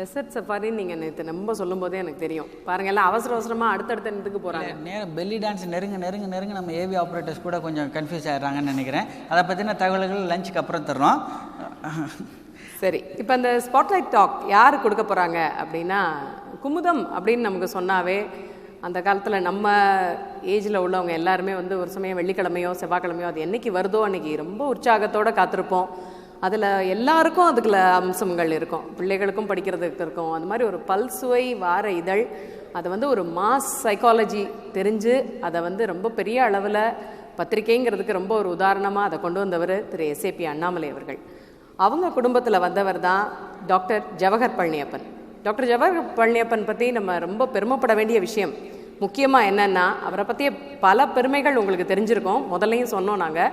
Dessert சஃபாரின்னு நீங்கள் நேற்று நம்ம சொல்லும்போதே எனக்கு தெரியும். பாருங்கள், எல்லாம் அவசரமாக அடுத்தடுத்த இடத்துக்கு போகிறாங்க. நேரம் பெல்லி டான்ஸ் நெருங்க நம்ம ஏவி ஆப்ரேட்டர்ஸ் கூட கொஞ்சம் கன்ஃபியூஸ் ஆகிடுறாங்கன்னு நினைக்கிறேன். அதை பற்றின தகவல்கள் லஞ்சுக்கு அப்புறம் தர்றோம். சரி, இப்போ அந்த ஸ்பாட்லைட் டாக் யார் கொடுக்க போகிறாங்க அப்படின்னா, குமுதம் அப்படின்னு நமக்கு சொன்னாவே அந்த காலத்தில் நம்ம ஏஜில் உள்ளவங்க எல்லாருமே வந்து ஒரு சமயம் வெள்ளிக்கிழமையோ செவ்வாய்க்கிழமையோ அது என்றைக்கு வருதோ அன்றைக்கி ரொம்ப உற்சாகத்தோடு காத்திருப்போம். அதில் எல்லாருக்கும் அதுக்குள்ள அம்சங்கள் இருக்கும். பிள்ளைகளுக்கும் படிக்கிறதுக்கு இருக்கும். அது மாதிரி ஒரு பல்சுவை வார இதழ், அதை வந்து ஒரு மாஸ் சைக்காலஜி தெரிஞ்சு அதை வந்து ரொம்ப பெரிய அளவில் பத்திரிக்கைங்கிறதுக்கு ரொம்ப ஒரு உதாரணமாக அதை கொண்டு வந்தவர் திரு SAP அண்ணாமலை அவர்கள். அவங்க குடும்பத்தில் வந்தவர் தான் டாக்டர் ஜவஹர் பழனியப்பன். டாக்டர் ஜவஹர் பழனியப்பன் பற்றி நம்ம ரொம்ப பெருமைப்பட வேண்டிய விஷயம் முக்கியமாக என்னென்னா, அவரை பற்றிய பல பெருமைகள் உங்களுக்கு தெரிஞ்சிருக்கோம். முதல்லையும் சொன்னோம், நாங்கள்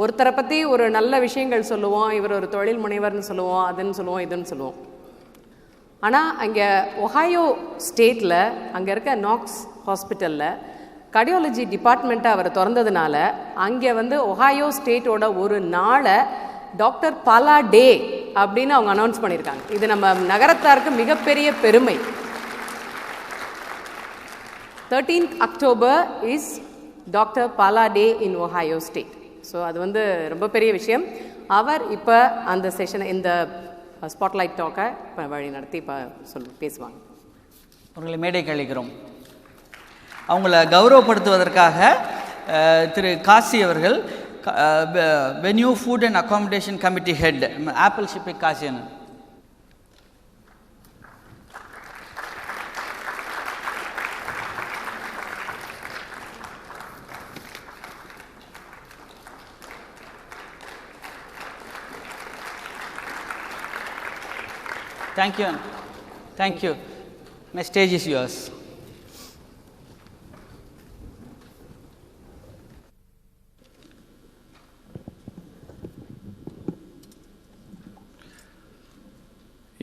ஒருத்தரை பற்றி ஒரு நல்ல விஷயங்கள் சொல்லுவோம், இவர் ஒரு தொழில் முனைவர்னு சொல்லுவோம், அதுன்னு சொல்லுவோம், இதுன்னு சொல்லுவோம். ஆனால் அங்கே ஒஹாயோ ஸ்டேட்டில் அங்கே இருக்க நாக்ஸ் ஹாஸ்பிட்டலில் கார்டியாலஜி டிபார்ட்மெண்ட்டை அவர் திறந்ததுனால அங்கே வந்து ஒஹாயோ ஸ்டேட்டோட ஒரு நாளை டாக்டர் பாலா டே அப்படின்னு அவங்க அனௌன்ஸ் பண்ணியிருக்காங்க. இது நம்ம நகரத்தாருக்கு மிகப்பெரிய பெருமை. 13th October is doctor Bala day in Ohio state. So அது வந்து ரொம்ப பெரிய விஷயம். அவர் இப்போ அந்த செஷனை, இந்த ஸ்பாட்லைட் டாக்கை இப்போ வழி நடத்தி இப்போ பேசுவாங்க. அவர்களை மேடைக்கு அழைக்கிறோம். அவங்கள கௌரவப்படுத்துவதற்காக திரு காசி அவர்கள், venue food and accommodation committee head, apple shipping Gaussian. Thank you. Thank you. My stage is yours.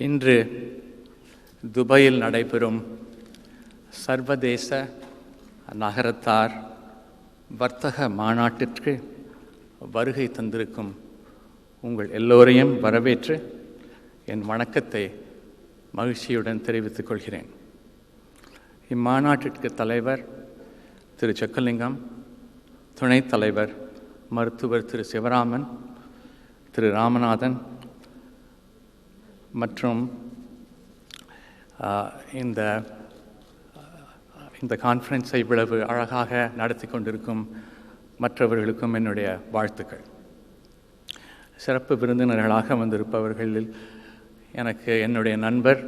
இன்று துபாயில் நடைபெறும் சர்வதேச நகரத்தார் வர்த்தக மாநாட்டிற்கு வருகை தந்திருக்கும் உங்கள் எல்லோரையும் வரவேற்று என் வணக்கத்தை மகிழ்ச்சியுடன் தெரிவித்துக் கொள்கிறேன். இம்மாநாட்டிற்கு தலைவர் திரு சொக்கலிங்கம், துணைத் தலைவர் மருத்துவர் திரு சிவராமன், திரு ராமநாதன் மற்றும் இந்த கான்ஃபரன்ஸை இவ்வளவு அழகாக நடத்தி கொண்டிருக்கும் மற்றவர்களுக்கும் என்னுடைய வாழ்த்துக்கள். சிறப்பு விருந்தினர்களாக வந்திருப்பவர்களில் எனக்கு என்னுடைய நண்பர்,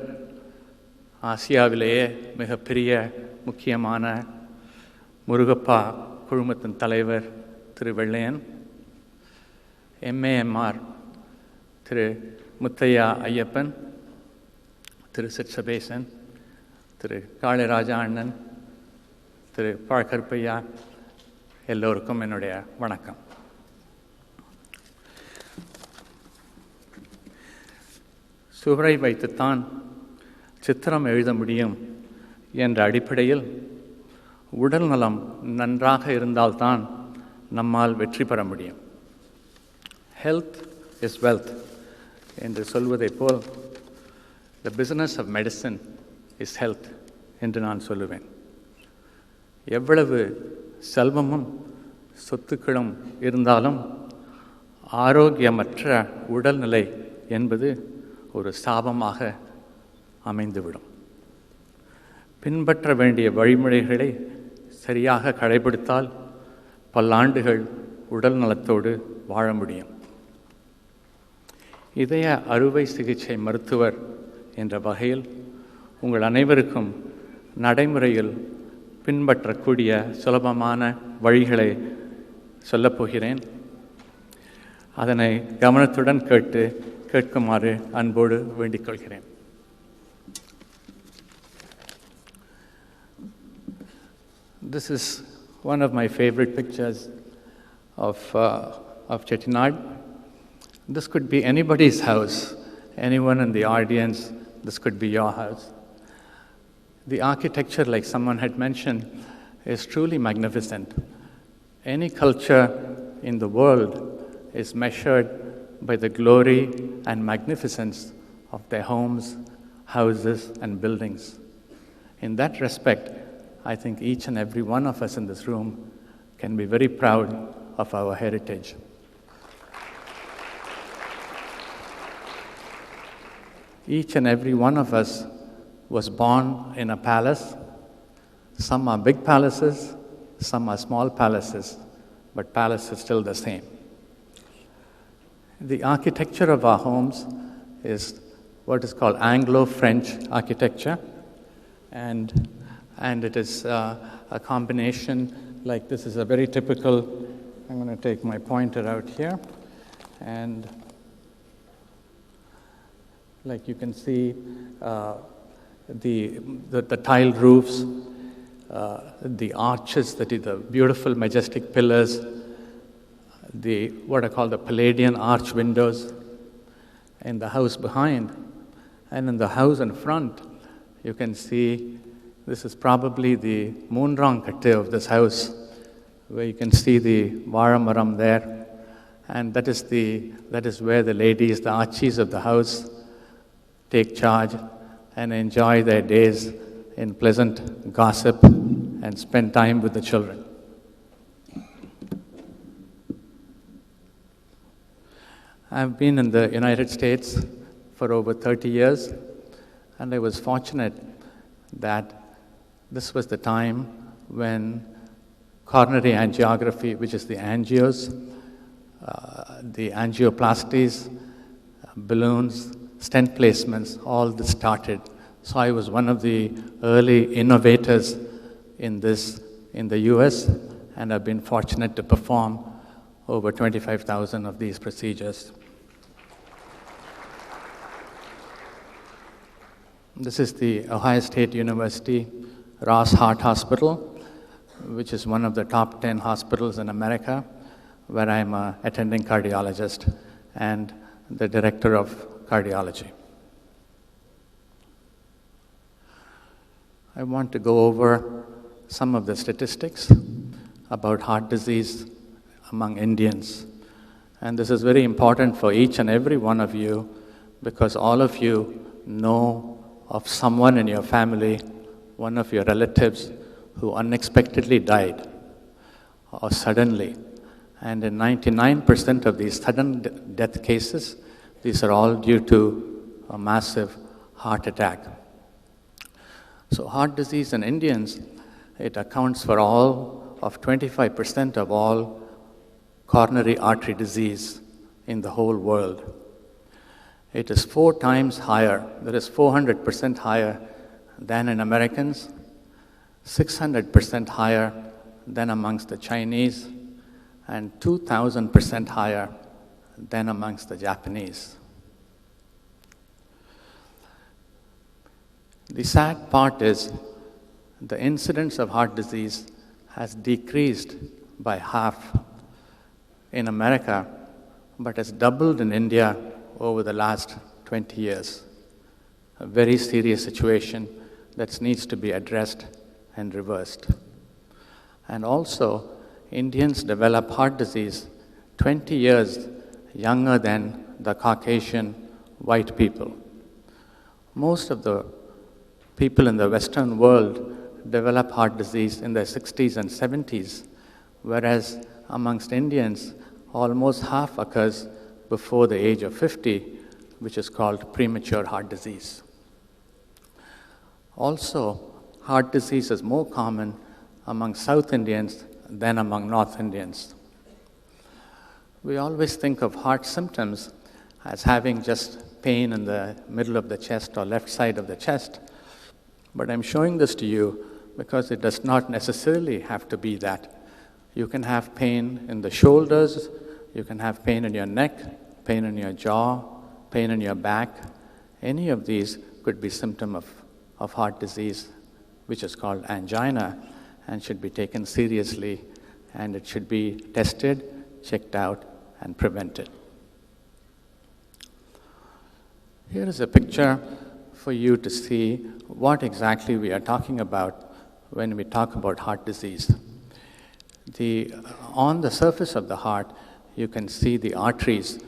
ஆசியாவிலேயே மிகப்பெரிய முக்கியமான முருகப்பா குழுமத்தின் தலைவர் திரு வெள்ளையன், MAMR திரு முத்தையா ஐயப்பன், திரு சிற்சபேசன், திரு காளிராஜா அண்ணன், திரு பாழ்கற்பையா, எல்லோருக்கும் என்னுடைய வணக்கம். சுவரை வைத்துத்தான் சித்திரம் எழுத முடியும் என்ற அடிப்படையில் உடல் நலம் நன்றாக இருந்தால்தான் நம்மால் வெற்றி பெற முடியும். ஹெல்த் இஸ் வெல்த் என்று சொல்வதைப் போல் the business of medicine is health என்று நான் சொல்லுவேன். எவ்வளவு செல்வமும் சொத்துக்களும் இருந்தாலும் ஆரோக்கியமற்ற உடல்நிலை என்பது ஒரு சாபமாக அமைந்துவிடும். பின்பற்ற வேண்டிய வழிமுறைகளை சரியாக கடைபிடித்தால் பல்லாண்டுகள் உடல் நலத்தோடு வாழ முடியும். இதய அறுவை சிகிச்சை மருத்துவர் என்ற வகையில் உங்கள் அனைவருக்கும் நடைமுறையில் பின்பற்றக்கூடிய சுலபமான வழிகளை சொல்லப்போகிறேன். அதனை கவனத்துடன் கேட்குமாறு அன்போடு வேண்டிக் கொள்கிறேன். This is one of my favorite pictures of Chettinad. This could be anybody's house, anyone in the audience, this could be your house. The architecture, like someone had mentioned, is truly magnificent. Any culture in the world is measured by the glory and magnificence of their homes, houses, and buildings. In that respect, I think each and every one of us in this room can be very proud of our heritage. Each and every one of us was born in a palace. Some are big palaces, some are small palaces, but palace is still the same. The architecture of our homes is what is called Anglo-French architecture, and it is a combination, like this is a very typical, I'm going to take my pointer out here, and like you can see the tiled roofs, the arches, the beautiful majestic pillars, the what I call the Palladian arch windows in the house behind, and in the house in front you can see this is probably the Moonrang Katte of this house, where you can see the Varamaram there, and that is where the ladies, the archis of the house, take charge and enjoy their days in pleasant gossip and spend time with the children. I've been in the United States for over 30 years, and I was fortunate that this was the time when coronary angiography, which is the angios, the angioplasties, balloons, stent placements, all this started. So I was one of the early innovators in this in the US, and I've been fortunate to perform over 25,000 of these procedures. This is the Ohio State University Ross Heart Hospital, which is one of the top 10 hospitals in America, where I'm an attending cardiologist and the director of cardiology. I want to go over some of the statistics about heart disease among Indians. And this is very important for each and every one of you, because all of you know of someone in your family, one of your relatives, who unexpectedly died or suddenly. And in 99% of these sudden death cases, these are all due to a massive heart attack. So heart disease in Indians, it accounts for all of 25% of all coronary artery disease in the whole world. It is 4 times higher, that is 400% higher than in Americans, 600% higher than amongst the Chinese, and 2,000% higher than amongst the Japanese. The sad part is the incidence of heart disease has decreased by half in America, but has doubled in India over the last 20 years. A very serious situation that needs to be addressed and reversed. And also, Indians develop heart disease 20 years younger than the Caucasian white people. Most of the people in the Western world develop heart disease in their 60s and 70s, whereas amongst Indians, almost half occurs before the age of 50, which is called premature heart disease. Also, heart disease is more common among South Indians than among North Indians. We always think of heart symptoms as having just pain in the middle of the chest or left side of the chest, but I'm showing this to you because it does not necessarily have to be that. You can have pain in the shoulders, you can have pain in your neck, pain in your jaw, pain in your back. Any of these could be symptom of heart disease, which is called angina, and should be taken seriously, and it should be tested, checked out, and prevented. Here is a picture for you to see what exactly we are talking about when we talk about heart disease. On the surface of the heart, you can see the arteries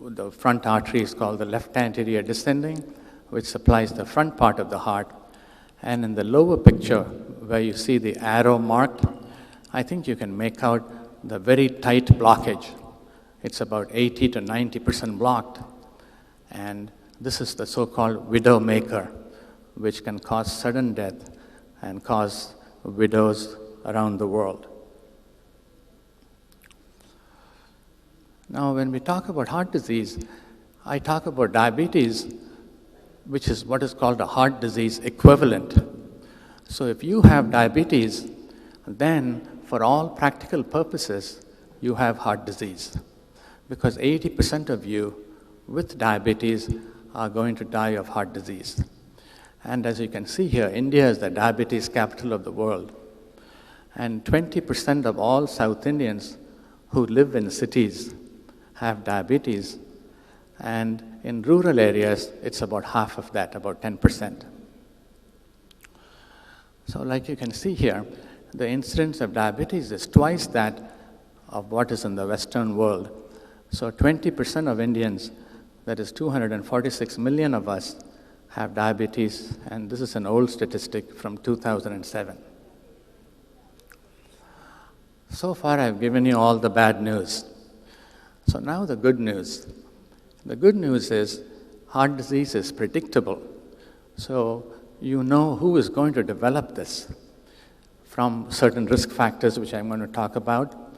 The front artery is called the left anterior descending, which supplies the front part of the heart. And in the lower picture, where you see the arrow marked, I think you can make out the very tight blockage. It's about 80 to 90% blocked. And this is the so-called widow maker, which can cause sudden death and cause widows around the world. Now, when we talk about heart disease, I talk about diabetes, which is what is called a heart disease equivalent. So if you have diabetes, then for all practical purposes, you have heart disease. Because 80% of you with diabetes are going to die of heart disease. And as you can see here, India is the diabetes capital of the world. And 20% of all South Indians who live in cities have diabetes, and in rural areas, it's about half of that, about 10%. So like you can see here, the incidence of diabetes is twice that of what is in the Western world. So 20% of Indians, that is 246 million of us, have diabetes, and this is an old statistic from 2007. So far, I've given you all the bad news. So now the good news. The good news is heart disease is predictable. So you know who is going to develop this from certain risk factors, which I'm going to talk about.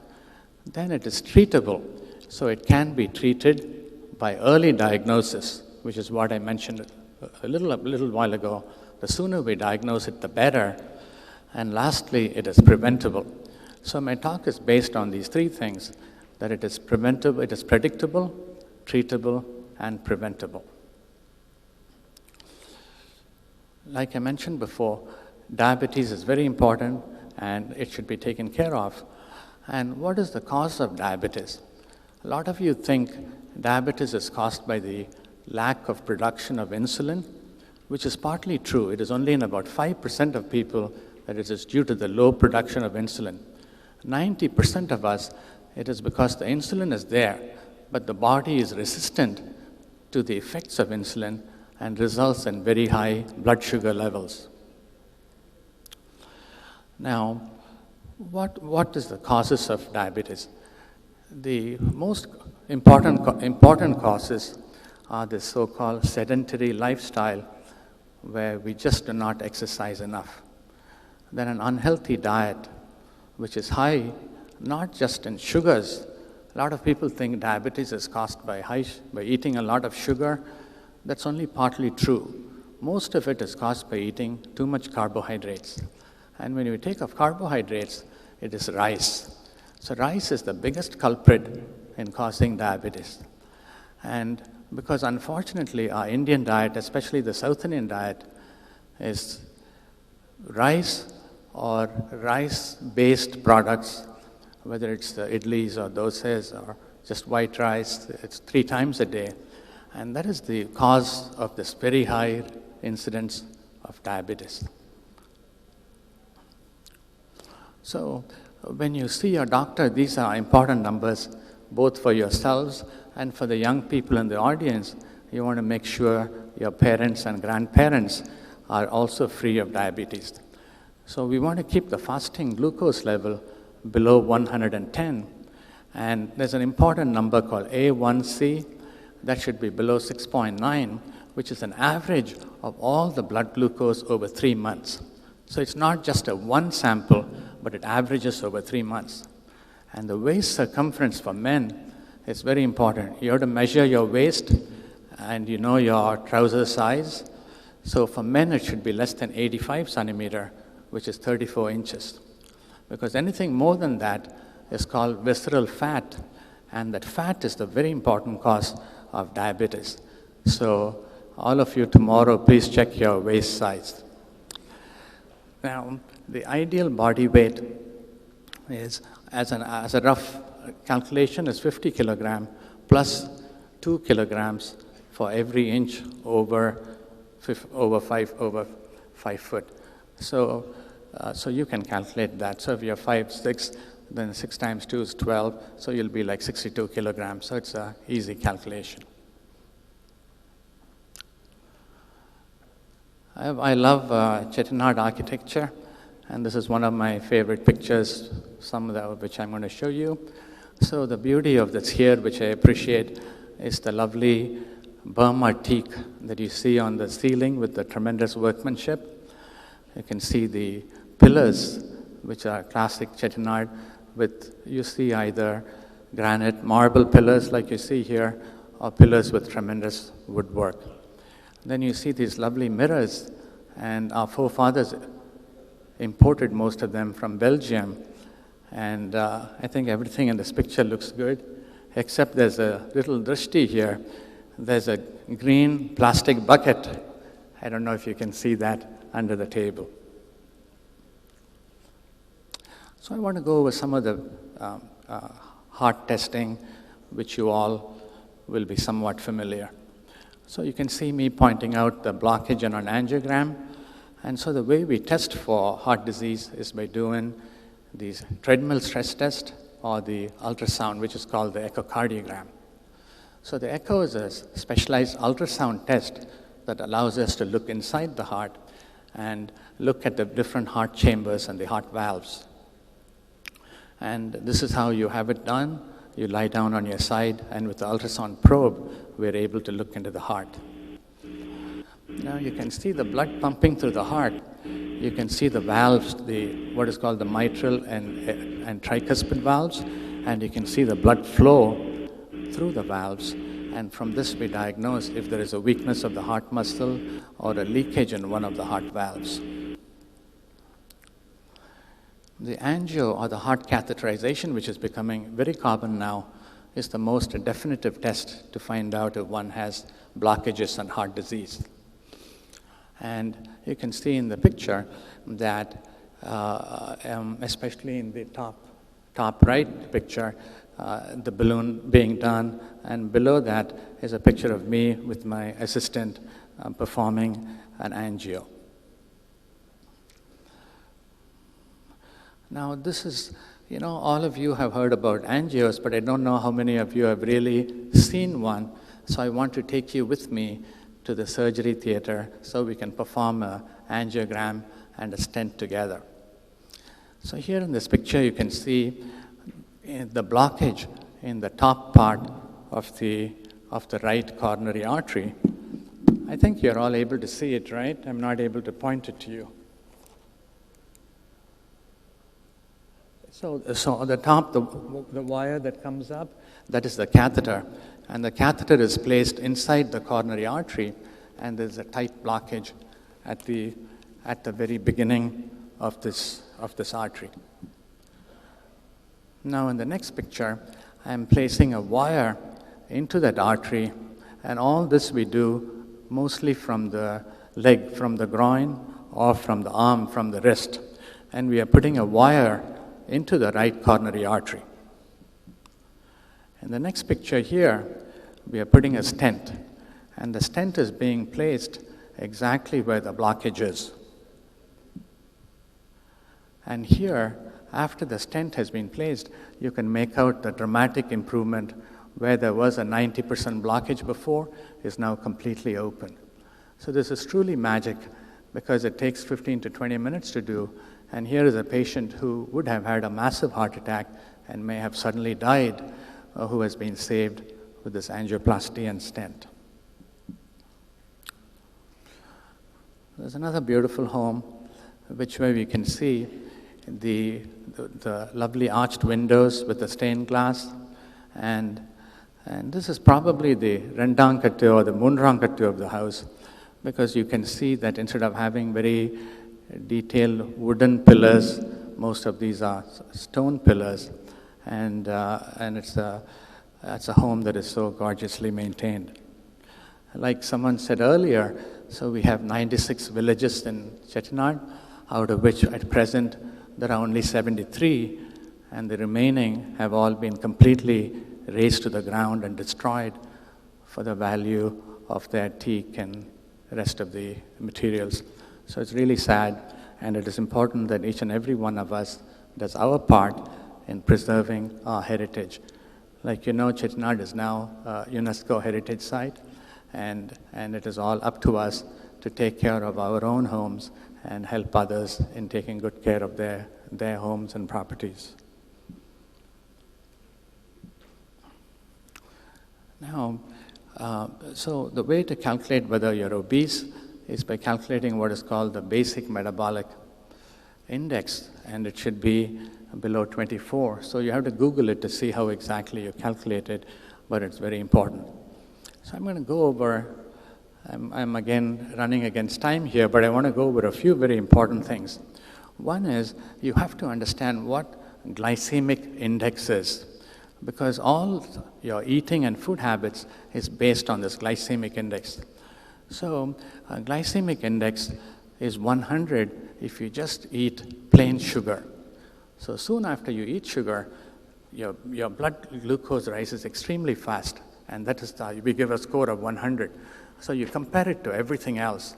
Then it is treatable. So it can be treated by early diagnosis, which is what I mentioned a little while ago. The sooner we diagnose it, the better. And lastly, it is preventable. So my talk is based on these three things, that it is preventable, it is predictable, treatable, and preventable. Like I mentioned before, diabetes is very important and it should be taken care of. And what is the cause of diabetes? A lot of you think diabetes is caused by the lack of production of insulin, which is partly true. It is only in about 5% of people that it is due to the low production of insulin. 90% of us, it is because the insulin is there, but the body is resistant to the effects of insulin and results in very high blood sugar levels. Now, what is the causes of diabetes? The most important causes are the so-called sedentary lifestyle, where we just do not exercise enough. Then an unhealthy diet, which is high not just in sugars. A lot of people think diabetes is caused by eating a lot of sugar. That's only partly true. Most of it is caused by eating too much carbohydrates. And when you take off carbohydrates, it is rice. So rice is the biggest culprit in causing diabetes. And because unfortunately our Indian diet, especially the South Indian diet, is rice or rice-based products, whether it's the idlis or dosas or just white rice, it's 3 times a day. And that is the cause of this very high incidence of diabetes. So when you see your doctor, these are important numbers, both for yourselves and for the young people in the audience. You want to make sure your parents and grandparents are also free of diabetes. So we want to keep the fasting glucose level below 110. And there's an important number called A1C that should be below 6.9, which is an average of all the blood glucose over 3 months. So it's not just a one sample, but it averages over 3 months. And the waist circumference for men is very important. You have to measure your waist and you know your trouser size. So for men, it should be less than 85 centimeter, which is 34 inches. Because anything more than that is called visceral fat, and that fat is the very important cause of diabetes. So all of you tomorrow, please check your waist size. Now, the ideal body weight is, as a rough calculation, is 50 kilogram plus 2 kilograms for every inch over 5 foot. So you can calculate that. So if you're 5'6", then 6 times 2 is 12, so you'll be like 62 kilograms. So it's an easy calculation. I love Chettinad architecture, and this is one of my favorite pictures, some of which I'm going to show you. So the beauty of this here, which I appreciate, is the lovely Burma teak that you see on the ceiling with the tremendous workmanship. You can see the pillars, which are classic Chettinad, with, you see either granite, marble pillars like you see here, or pillars with tremendous woodwork. Then you see these lovely mirrors, and our forefathers imported most of them from Belgium. And I think everything in this picture looks good, except there's a little drishti here. There's a green plastic bucket. I don't know if you can see that under the table. So I want to go over some of the heart testing, which you all will be somewhat familiar. So you can see me pointing out the blockage on an angiogram. And so the way we test for heart disease is by doing these treadmill stress test or the ultrasound, which is called the echocardiogram. So the echo is a specialized ultrasound test that allows us to look inside the heart and look at the different heart chambers and the heart valves. And this is how you have it done. You lie down on your side, and with the ultrasound probe, we're able to look into the heart. Now you can see the blood pumping through the heart. You can see the valves, what is called the mitral and tricuspid valves, and you can see the blood flow through the valves. And from this we diagnose if there is a weakness of the heart muscle or a leakage in one of the heart valves. The angio, or the heart catheterization, which is becoming very common now, is the most definitive test to find out if one has blockages and heart disease. And you can see in the picture that, especially in the top right picture, the balloon being done, and below that is a picture of me with my assistant performing an angio. Now this is, all of you have heard about angios, but I don't know how many of you have really seen one. So I want to take you with me to the surgery theater so we can perform an angiogram and a stent together. So here in this picture you can see the blockage in the top part of the right coronary artery. I think you're all able to see it, right? I'm not able to point it to you. So at the top, the wire that comes up, that is the catheter. And the catheter is placed inside the coronary artery, and there's a tight blockage at the very beginning of this artery. Now in the next picture, I'm placing a wire into that artery, and all this we do mostly from the leg, from the groin, or from the arm, from the wrist. And we are putting a wire into the right coronary artery. In the next picture here, we are putting a stent, and the stent is being placed exactly where the blockage is. And here, after the stent has been placed, you can make out the dramatic improvement where there was a 90% blockage before is now completely open. So this is truly magic because it takes 15 to 20 minutes to do. And here is a patient who would have had a massive heart attack and may have suddenly died, who has been saved with this angioplasty and stent. There's another beautiful home, which way we can see the lovely arched windows with the stained glass. And this is probably the Rendangkattu or the Munrangkattu of the house, because you can see that instead of having very detailed wooden pillars, most of these are stone pillars, and it's a home that is so gorgeously maintained. Like someone said earlier, so we have 96 villages in Chettinad, out of which at present there are only 73, and the remaining have all been completely razed to the ground and destroyed for the value of their teak and the rest of the materials. So it's really sad, and it is important that each and every one of us does our part in preserving our heritage. Like you know, Chettinad is now a UNESCO heritage site, and it is all up to us to take care of our own homes and help others in taking good care of their homes and properties. Now, so the way to calculate whether you're obese is by calculating what is called the basic metabolic index, and it should be below 24. So you have to Google it to see how exactly you calculate it, but it's very important. So I'm going to go over, I'm again running against time here, but I want to go over a few very important things. One is you have to understand what glycemic index is, because all your eating and food habits is based on this glycemic index. So glycemic index is 100 if you just eat plain sugar. So soon after you eat sugar, your blood glucose rises extremely fast, and that is we give a score of 100. So you compare it to everything else.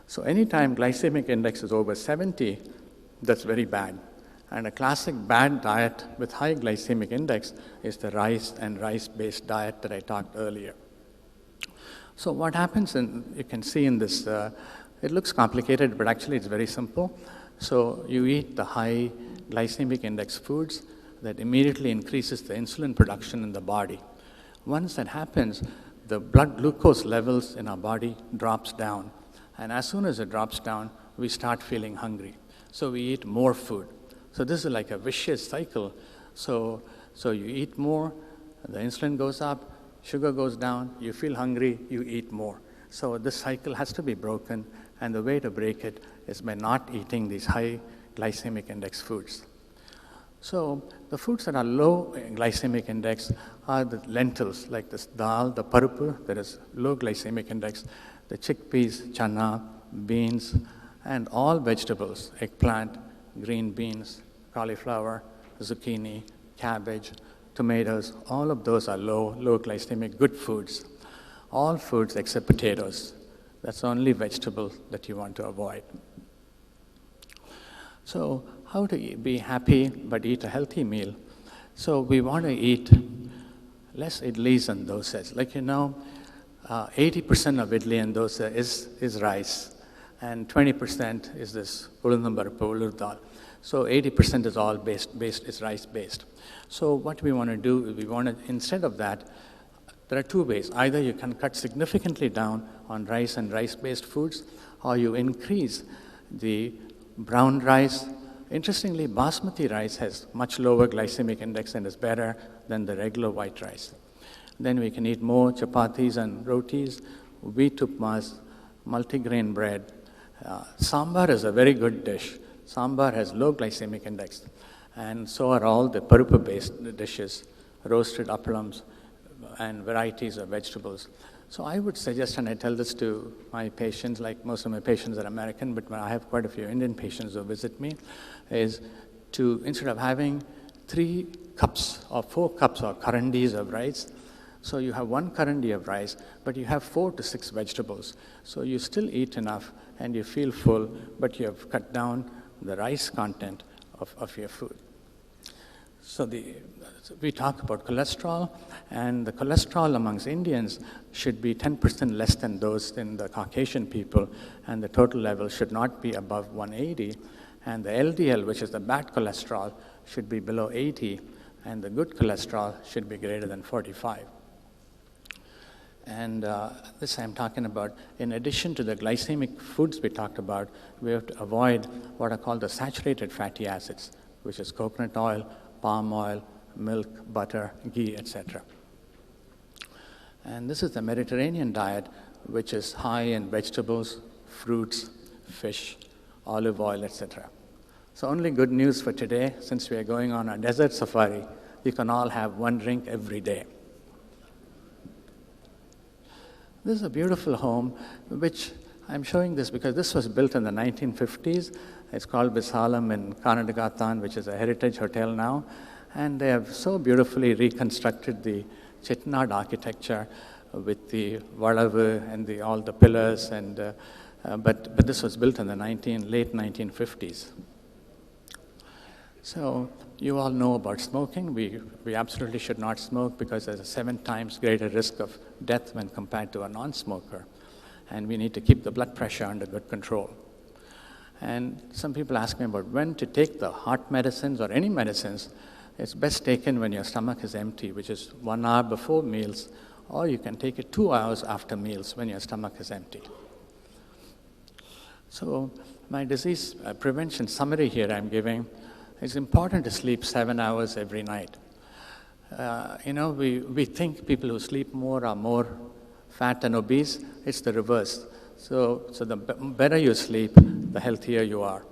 So anytime glycemic index is over 70, that's very bad. And a classic bad diet with high glycemic index is the rice and rice-based diet that I talked earlier. So what happens, you can see in this, it looks complicated, but actually it's very simple. So you eat the high glycemic index foods that immediately increases the insulin production in the body. Once that happens, the blood glucose levels in our body drops down. And as soon as it drops down, we start feeling hungry. So we eat more food. So this is like a vicious cycle. So you eat more, the insulin goes up, sugar goes down, you feel hungry, you eat more. So this cycle has to be broken, and the way to break it is by not eating these high glycemic index foods. So the foods that are low glycemic index are the lentils, like this dal, the parupu, that is low glycemic index, the chickpeas, chana, beans, and all vegetables, eggplant, green beans, cauliflower, zucchini, cabbage, tomatoes, all of those are low glycemic, good foods. All foods except potatoes. That's the only vegetable that you want to avoid. So how to be happy but eat a healthy meal? So we want to eat less idlis and dosas. Like you know, 80% of idli and dosa is rice, and 20% is this ulundambarappu, ulur dal. So 80% is all is rice-based. So what we want to do is we want to, instead of that, there are two ways. Either you can cut significantly down on rice and rice-based foods, or you increase the brown rice. Interestingly, basmati rice has much lower glycemic index and is better than the regular white rice. Then we can eat more chapatis and rotis, wheat upmas, multigrain bread. Sambar is a very good dish. Sambar has low glycemic index, and so are all the parupu-based dishes, roasted appalams, and varieties of vegetables. So I would suggest, and I tell this to my patients, like most of my patients are American, but I have quite a few Indian patients who visit me, is to, instead of having 3 cups or 4 cups or karandis of rice, so you have 1 karandi of rice, but you have 4 to 6 vegetables. So you still eat enough and you feel full, but you have cut down the rice content of your food. So we talk about cholesterol, and the cholesterol amongst Indians should be 10% less than those in the Caucasian people, and the total level should not be above 180. And the LDL, which is the bad cholesterol, should be below 80, and the good cholesterol should be greater than 45. And this I'm talking about, in addition to the glycemic foods we talked about, we have to avoid what are called the saturated fatty acids, which is coconut oil, palm oil, milk, butter, ghee, etc. And this is the Mediterranean diet, which is high in vegetables, fruits, fish, olive oil, etc. So only good news for today, since we are going on a desert safari, you can all have 1 drink every day. This is a beautiful home, which I'm showing this because this was built in the 1950s. It's called Visalam in Kannadagatan, which is a heritage hotel now. And they have so beautifully reconstructed the Chettinad architecture with the Valavu and all the pillars. But this was built in the late 1950s. So you all know about smoking. We absolutely should not smoke because there's a 7 times greater risk of death when compared to a non-smoker. And we need to keep the blood pressure under good control. And some people ask me about when to take the heart medicines or any medicines. It's best taken when your stomach is empty, which is 1 hour before meals, or you can take it 2 hours after meals when your stomach is empty. So my disease prevention summary here I'm giving, it's important to sleep 7 hours every night. We think people who sleep more are more fat and obese. It's the reverse. So the better you sleep, the healthier you are.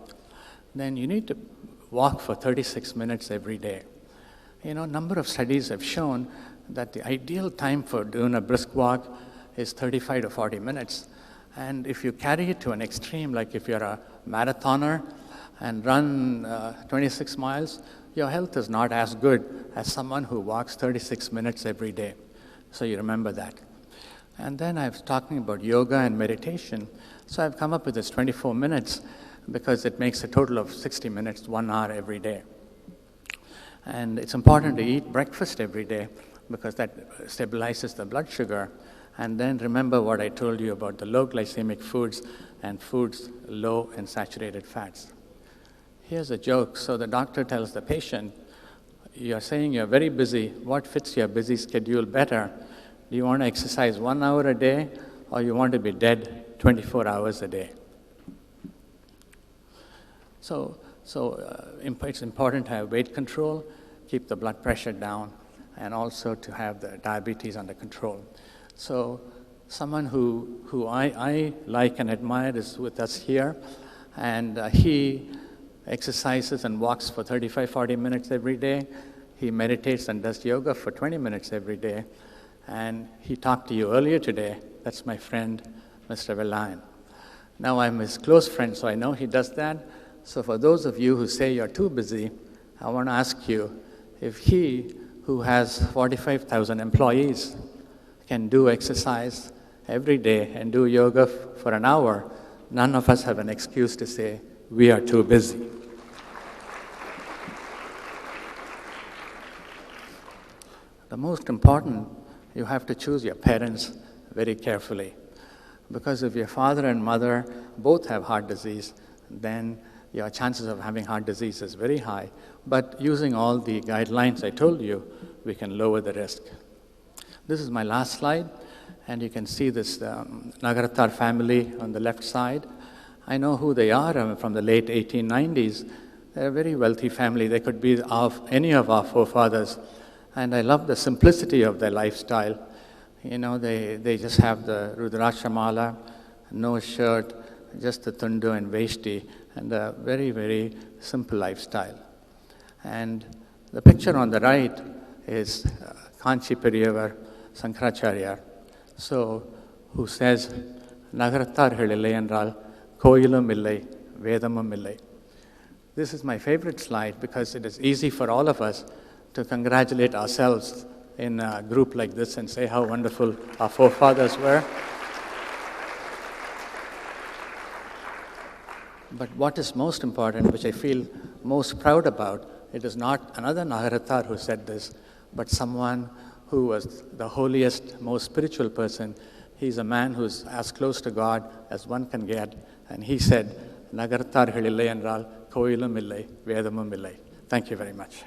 Then you need to walk for 36 minutes every day. A number of studies have shown that the ideal time for doing a brisk walk is 35 to 40 minutes. And if you carry it to an extreme, like if you're a marathoner and run 26 miles, your health is not as good as someone who walks 36 minutes every day. So you remember that. And then I was talking about yoga and meditation. So I've come up with this 24 minutes because it makes a total of 60 minutes, 1 hour every day. And it's important to eat breakfast every day because that stabilizes the blood sugar. And then remember what I told you about the low glycemic foods and foods low in saturated fats. Here's a joke. So the doctor tells the patient, you're saying you're very busy. What fits your busy schedule better? Do you want to exercise 1 hour a day, or you want to be dead 24 hours a day? So it's important to have weight control, keep the blood pressure down, and also to have the diabetes under control. So someone who I like and admire is with us here, and he exercises and walks for 35, 40 minutes every day. He meditates and does yoga for 20 minutes every day. And he talked to you earlier today. That's my friend, Mr. Palladian. Now I'm his close friend, so I know he does that. So for those of you who say you're too busy, I want to ask you, if he, who has 45,000 employees, can do exercise every day and do yoga for an hour, none of us have an excuse to say we are too busy. The most important, you have to choose your parents very carefully. Because if your father and mother both have heart disease, then your chances of having heart disease is very high. But using all the guidelines I told you, we can lower the risk. This is my last slide, and you can see this Nagarathar family on the left side. I know who they are from the late 1890s. They're a very wealthy family. They could be any of our forefathers. And I love the simplicity of their lifestyle. They just have the Rudraksha mala, no shirt, just the tundu and veshti, and a very, very simple lifestyle. And the picture on the right is Kanchi Periyar Sankaracharya, who says, Nagarattar helile endral, koyilum illai, vedamum illai. This is my favorite slide because it is easy for all of us to congratulate ourselves in a group like this and say how wonderful our forefathers were. But what is most important, which I feel most proud about, it is not another Nagarathar who said this, but someone who was the holiest, most spiritual person. He's a man who's as close to God as one can get, and he said, Nagarathar helile endral, koyilum illai, vedamum illai. Thank you very much.